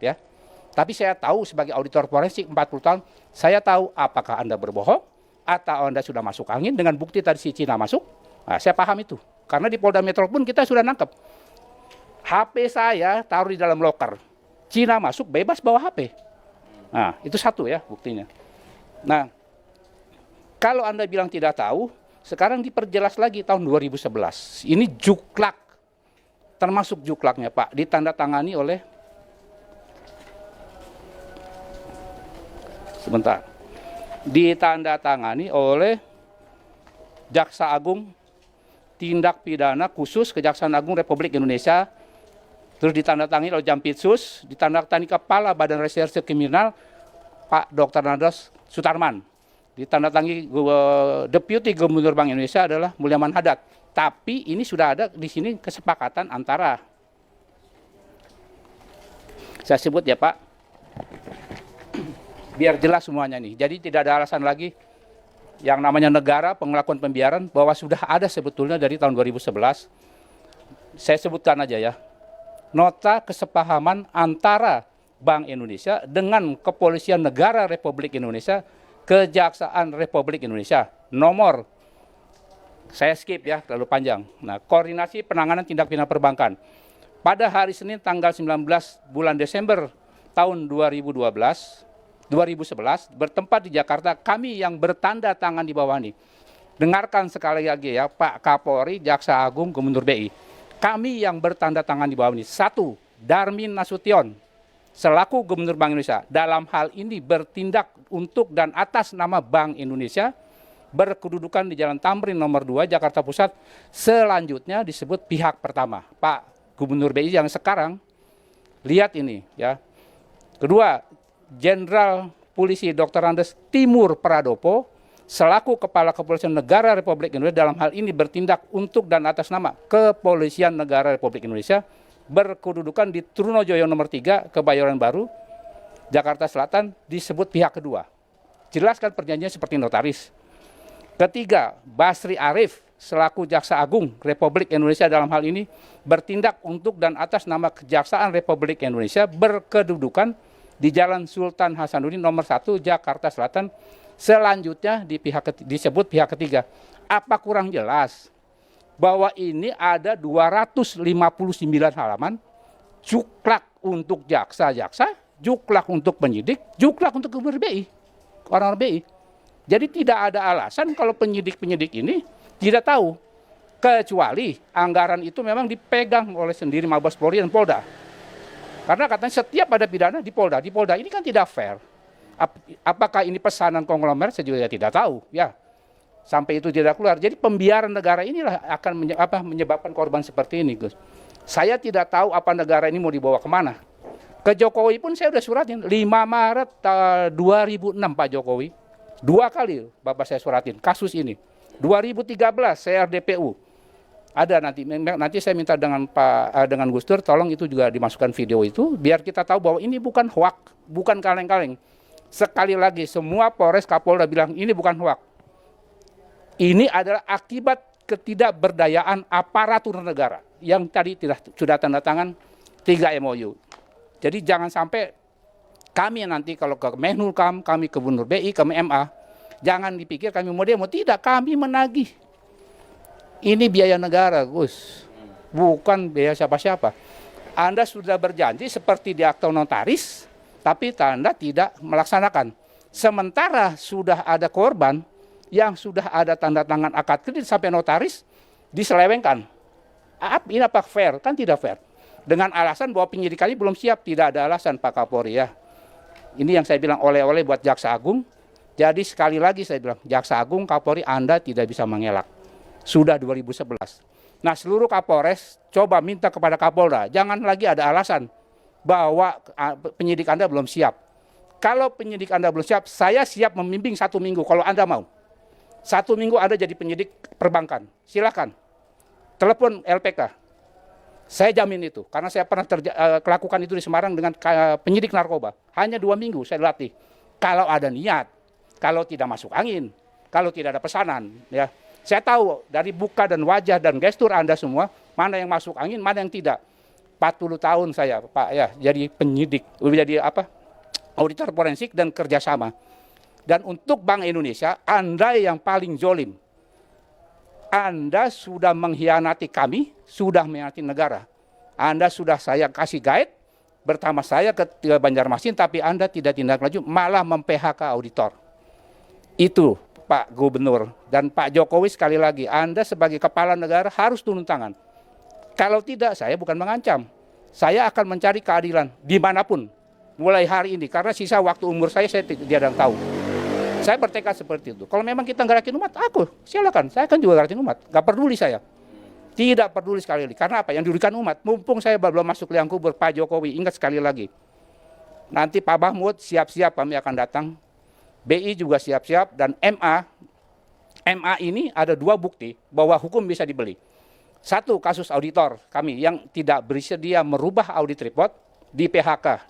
ya. Tapi saya tahu sebagai auditor forensik 40 tahun, saya tahu apakah Anda berbohong atau Anda sudah masuk angin dengan bukti tadi si Cina masuk. Nah, saya paham itu. Karena di Polda Metro pun kita sudah nangkep. HP saya taruh di dalam loker. Cina masuk bebas bawa HP. Nah, itu satu ya buktinya. Nah, kalau Anda bilang tidak tahu, sekarang diperjelas lagi tahun 2011. Ini juklak, termasuk juklaknya Pak, ditandatangani oleh ditandatangani oleh Jaksa Agung Tindak Pidana Khusus Kejaksaan Agung Republik Indonesia, terus ditandatangani oleh Jampitsus, ditandatangani Kepala Badan Reserse Kriminal Pak Dr. Nadas Sutarman, ditandatangani Deputi Gubernur Bank Indonesia adalah Mulyaman Hadad. Tapi ini sudah ada di sini kesepakatan antara, saya sebut ya Pak, biar jelas semuanya nih. Jadi tidak ada alasan lagi yang namanya negara pengelakuan pembiaran, bahwa sudah ada sebetulnya dari tahun 2011. Saya sebutkan aja ya. Nota kesepahaman antara Bank Indonesia dengan Kepolisian Negara Republik Indonesia, Kejaksaan Republik Indonesia, nomor, saya skip ya, terlalu panjang. Nah, koordinasi penanganan tindak pidana perbankan. Pada hari Senin tanggal 19 bulan Desember tahun 2011 bertempat di Jakarta, kami yang bertanda tangan di bawah ini. Dengarkan sekali lagi ya, Pak Kapolri, Jaksa Agung, Gubernur BI. Kami yang bertanda tangan di bawah ini. 1. Darmin Nasution selaku Gubernur Bank Indonesia dalam hal ini bertindak untuk dan atas nama Bank Indonesia, berkedudukan di Jalan Tamrin nomor 2 Jakarta Pusat. Selanjutnya disebut pihak pertama, Pak Gubernur BI yang sekarang. Lihat ini ya. Kedua, Jenderal Polisi Dr. Andes Timur Pradopo selaku Kepala Kepolisian Negara Republik Indonesia dalam hal ini bertindak untuk dan atas nama Kepolisian Negara Republik Indonesia, berkedudukan di Trunojoyo nomor 3 Kebayoran Baru Jakarta Selatan, disebut pihak kedua. Jelaskan perjanjian seperti notaris. Ketiga, Basri Arif selaku Jaksa Agung Republik Indonesia dalam hal ini bertindak untuk dan atas nama Kejaksaan Republik Indonesia, berkedudukan di Jalan Sultan Hasanuddin nomor 1 Jakarta Selatan. Selanjutnya disebut pihak ketiga. Apa kurang jelas bahwa ini ada 259 halaman juklak untuk jaksa-jaksa, juklak untuk penyidik, juklak untuk Gubernur BI, orang BI. Jadi tidak ada alasan kalau penyidik-penyidik ini tidak tahu, kecuali anggaran itu memang dipegang oleh sendiri Mabes Polri dan Polda. Karena katanya setiap ada pidana di Polda. Di Polda ini kan tidak fair. Apakah ini pesanan konglomerat? Saya juga tidak tahu. Ya, sampai itu tidak keluar. Jadi pembiaran negara inilah akan menyebabkan korban seperti ini, Gus. Saya tidak tahu apa negara ini mau dibawa kemana. Ke Jokowi pun saya sudah suratin. 5 Maret 2006 Pak Jokowi. 2 kali Bapak saya suratin kasus ini. 2013 saya RDPU. Ada nanti saya minta dengan Gus Dur, tolong itu juga dimasukkan video itu biar kita tahu bahwa ini bukan hoak, bukan kaleng-kaleng. Sekali lagi semua Polres Kapolda bilang ini bukan hoak. Ini adalah akibat ketidakberdayaan aparatur negara yang tadi sudah tanda tangan 3 MOU. Jadi jangan sampai kami nanti kalau ke Menhulkam, kami ke Gubernur BI, ke MA, jangan dipikir kami mau demo, tidak, kami menagih. Ini biaya negara, Gus, bukan biaya siapa-siapa. Anda sudah berjanji seperti di akta notaris, tapi Anda tidak melaksanakan. Sementara sudah ada korban yang sudah ada tanda tangan akad kredit sampai notaris, diselewengkan. Ini apa fair? Kan tidak fair. Dengan alasan bahwa penyidikannya belum siap, tidak ada alasan Pak Kapolri ya. Ini yang saya bilang oleh-oleh buat Jaksa Agung. Jadi sekali lagi saya bilang, Jaksa Agung, Kapolri, Anda tidak bisa mengelak. Sudah 2011. Nah, seluruh Kapolres coba minta kepada Kapolda, jangan lagi ada alasan bahwa penyidik Anda belum siap. Kalau penyidik Anda belum siap, saya siap membimbing 1 minggu kalau Anda mau. 1 minggu Anda jadi penyidik perbankan, silakan. Telepon LPK. Saya jamin itu, karena saya pernah lakukan itu di Semarang dengan penyidik narkoba. Hanya 2 minggu saya latih. Kalau ada niat, kalau tidak masuk angin, kalau tidak ada pesanan, ya. Saya tahu dari muka dan wajah dan gestur Anda semua, mana yang masuk angin, mana yang tidak. 40 tahun saya, Pak, ya, jadi penyidik, jadi apa? Auditor forensik dan kerjasama. Dan untuk Bank Indonesia, Anda yang paling zolim. Anda sudah mengkhianati kami, sudah mengkhianati negara. Anda sudah saya kasih guide, pertama saya ke Banjarmasin, tapi Anda tidak tindak lanjut, malah mem-PHK auditor. Itu Pak Gubernur dan Pak Jokowi, sekali lagi, Anda sebagai kepala negara harus turun tangan. Kalau tidak, saya bukan mengancam. Saya akan mencari keadilan dimanapun, mulai hari ini. Karena sisa waktu umur saya tidak tahu. Saya bertekad seperti itu. Kalau memang kita ngerakin umat, aku silakan. Saya kan juga ngerakin umat. Gak peduli saya. Tidak peduli sekali lagi. Karena apa? Yang dirugikan umat. Mumpung saya belum masuk liang kubur, Pak Jokowi, ingat sekali lagi. Nanti Pak Mahfud siap-siap kami akan datang. BI juga siap-siap. Dan MA ini ada 2 bukti bahwa hukum bisa dibeli. 1, kasus auditor kami yang tidak bersedia merubah audit report di PHK.